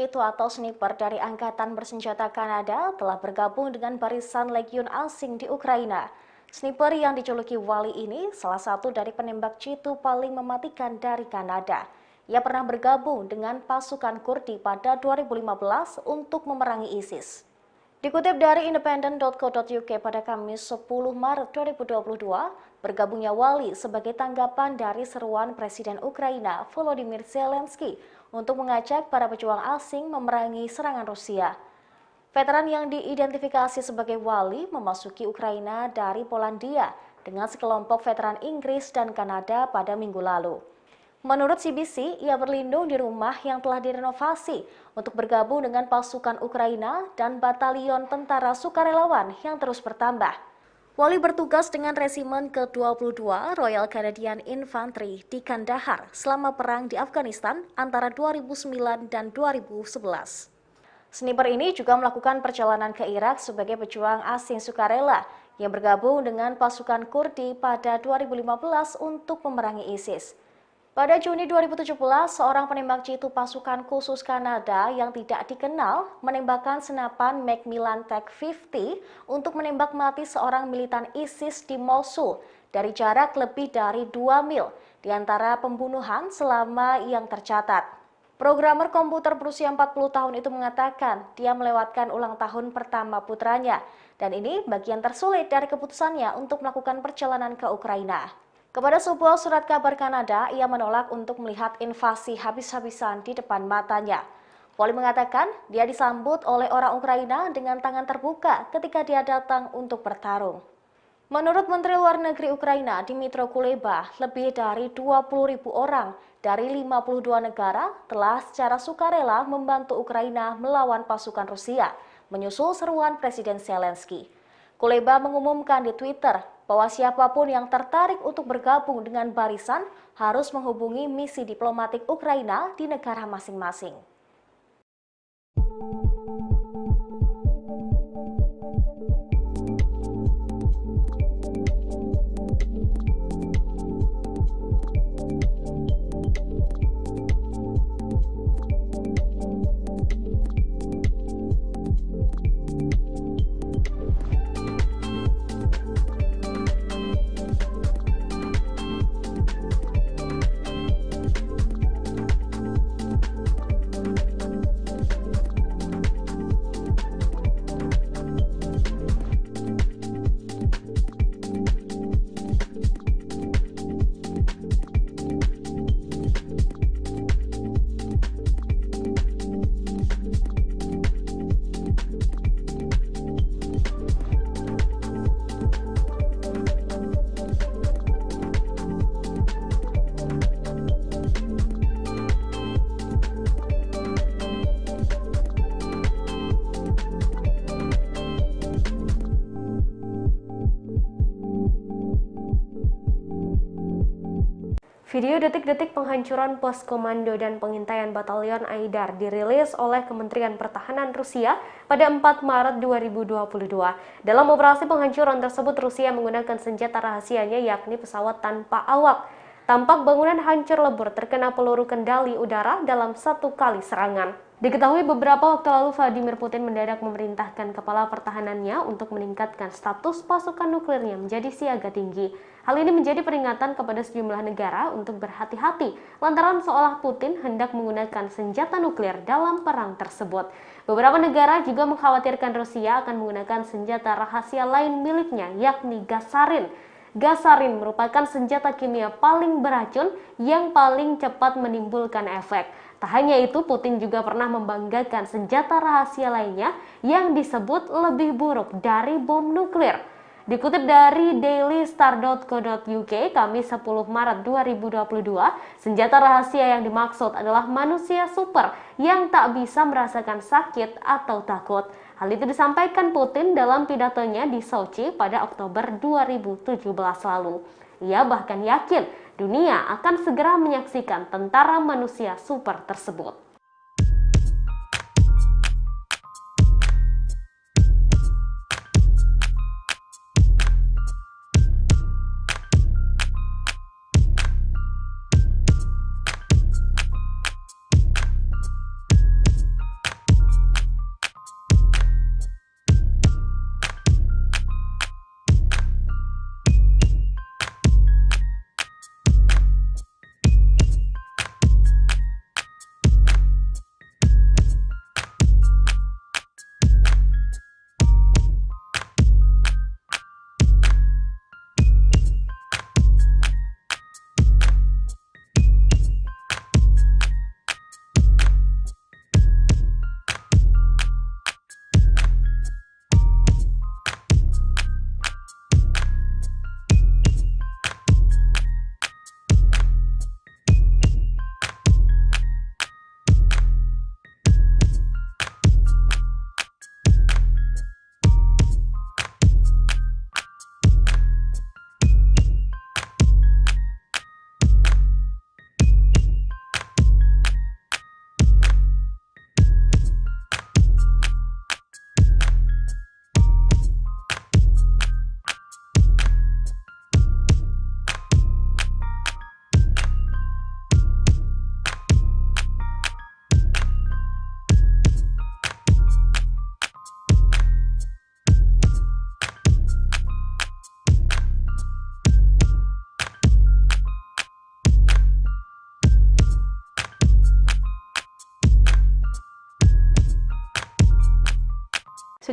Jitu atau sniper dari Angkatan Bersenjata Kanada telah bergabung dengan barisan Legiun asing di Ukraina. Sniper yang dijuluki Wally ini salah satu dari penembak jitu paling mematikan dari Kanada. Ia pernah bergabung dengan pasukan Kurdi pada 2015 untuk memerangi ISIS. Dikutip dari independent.co.uk pada Kamis 10 Maret 2022, bergabungnya Wally sebagai tanggapan dari seruan Presiden Ukraina Volodymyr Zelensky untuk mengajak para pejuang asing memerangi serangan Rusia. Veteran yang diidentifikasi sebagai Wally memasuki Ukraina dari Polandia dengan sekelompok veteran Inggris dan Kanada pada minggu lalu. Menurut CBC, ia berlindung di rumah yang telah direnovasi untuk bergabung dengan pasukan Ukraina dan batalion tentara sukarelawan yang terus bertambah. Wally bertugas dengan resimen ke-22 Royal Canadian Infantry di Kandahar selama perang di Afghanistan antara 2009 dan 2011. Sniper ini juga melakukan perjalanan ke Irak sebagai pejuang asing sukarela yang bergabung dengan pasukan Kurdi pada 2015 untuk memerangi ISIS. Pada Juni 2017, seorang penembak jitu pasukan khusus Kanada yang tidak dikenal menembakkan senapan Macmillan TAC-50 untuk menembak mati seorang militan ISIS di Mosul dari jarak lebih dari 2 mil di antara pembunuhan selama yang tercatat. Programmer komputer berusia 40 tahun itu mengatakan dia melewatkan ulang tahun pertama putranya dan ini bagian tersulit dari keputusannya untuk melakukan perjalanan ke Ukraina. Kepada sebuah surat kabar Kanada, ia menolak untuk melihat invasi habis-habisan di depan matanya. Wally mengatakan dia disambut oleh orang Ukraina dengan tangan terbuka ketika dia datang untuk bertarung. Menurut Menteri Luar Negeri Ukraina, Dmytro Kuleba, lebih dari 20.000 orang dari 52 negara telah secara sukarela membantu Ukraina melawan pasukan Rusia, menyusul seruan Presiden Zelensky. Kuleba mengumumkan di Twitter bahwa siapapun yang tertarik untuk bergabung dengan barisan harus menghubungi misi diplomatik Ukraina di negara masing-masing. Video detik-detik penghancuran pos komando dan pengintaian batalion Aidar dirilis oleh Kementerian Pertahanan Rusia pada 4 Maret 2022. Dalam operasi penghancuran tersebut, Rusia menggunakan senjata rahasianya yakni pesawat tanpa awak. Tampak bangunan hancur lebur terkena peluru kendali udara dalam satu kali serangan. Diketahui beberapa waktu lalu Vladimir Putin mendadak memerintahkan kepala pertahanannya untuk meningkatkan status pasukan nuklirnya menjadi siaga tinggi. Hal ini menjadi peringatan kepada sejumlah negara untuk berhati-hati lantaran seolah Putin hendak menggunakan senjata nuklir dalam perang tersebut. Beberapa negara juga mengkhawatirkan Rusia akan menggunakan senjata rahasia lain miliknya yakni gas sarin. Gas sarin merupakan senjata kimia paling beracun yang paling cepat menimbulkan efek. Tak hanya itu, Putin juga pernah membanggakan senjata rahasia lainnya yang disebut lebih buruk dari bom nuklir. Dikutip dari dailystar.co.uk, Kamis 10 Maret 2022, senjata rahasia yang dimaksud adalah manusia super yang tak bisa merasakan sakit atau takut. Hal itu disampaikan Putin dalam pidatonya di Sochi pada Oktober 2017 lalu. Ia bahkan yakin dunia akan segera menyaksikan tentara manusia super tersebut.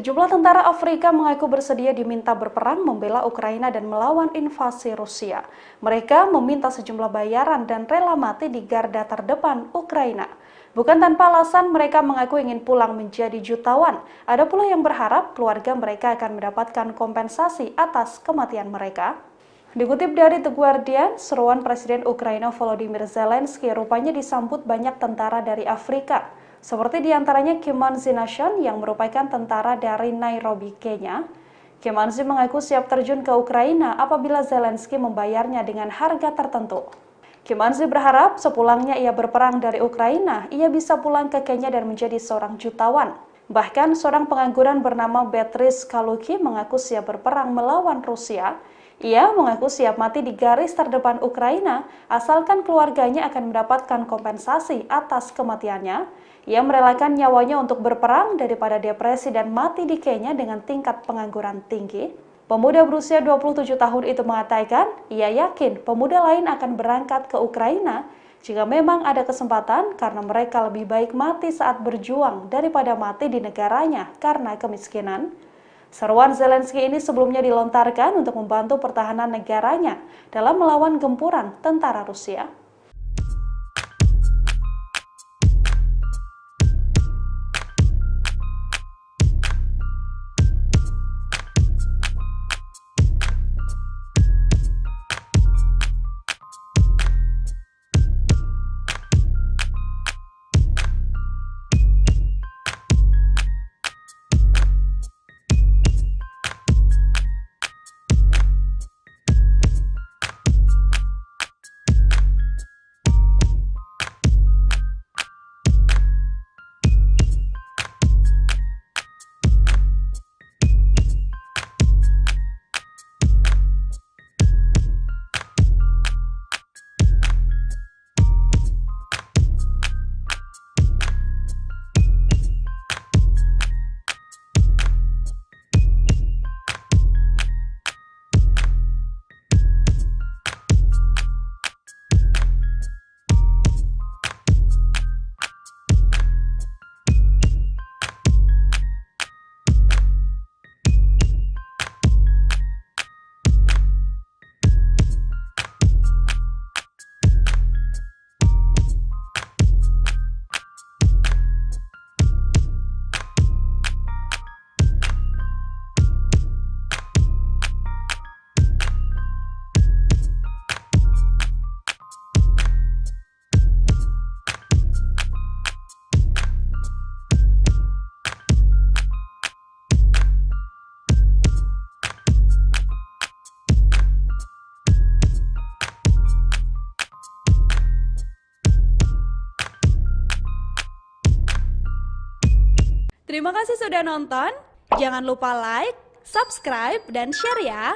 Sejumlah tentara Afrika mengaku bersedia diminta berperang membela Ukraina dan melawan invasi Rusia. Mereka meminta sejumlah bayaran dan rela mati di garda terdepan Ukraina. Bukan tanpa alasan, mereka mengaku ingin pulang menjadi jutawan. Ada pula yang berharap keluarga mereka akan mendapatkan kompensasi atas kematian mereka. Dikutip dari The Guardian, seruan Presiden Ukraina Volodymyr Zelensky rupanya disambut banyak tentara dari Afrika. Seperti diantaranya Kimanzi Nation yang merupakan tentara dari Nairobi, Kenya. Kimanzi mengaku siap terjun ke Ukraina apabila Zelensky membayarnya dengan harga tertentu. Kimanzi berharap sepulangnya ia berperang dari Ukraina, ia bisa pulang ke Kenya dan menjadi seorang jutawan. Bahkan seorang pengangguran bernama Beatrice Kaluki mengaku siap berperang melawan Rusia. Ia mengaku siap mati di garis terdepan Ukraina asalkan keluarganya akan mendapatkan kompensasi atas kematiannya. Ia merelakan nyawanya untuk berperang daripada depresi dan mati di Kenya dengan tingkat pengangguran tinggi. Pemuda berusia 27 tahun itu mengatakan, ia yakin pemuda lain akan berangkat ke Ukraina jika memang ada kesempatan karena mereka lebih baik mati saat berjuang daripada mati di negaranya karena kemiskinan. Seruan Zelensky ini sebelumnya dilontarkan untuk membantu pertahanan negaranya dalam melawan gempuran tentara Rusia. Terima kasih sudah nonton. Jangan lupa like, subscribe, dan share ya.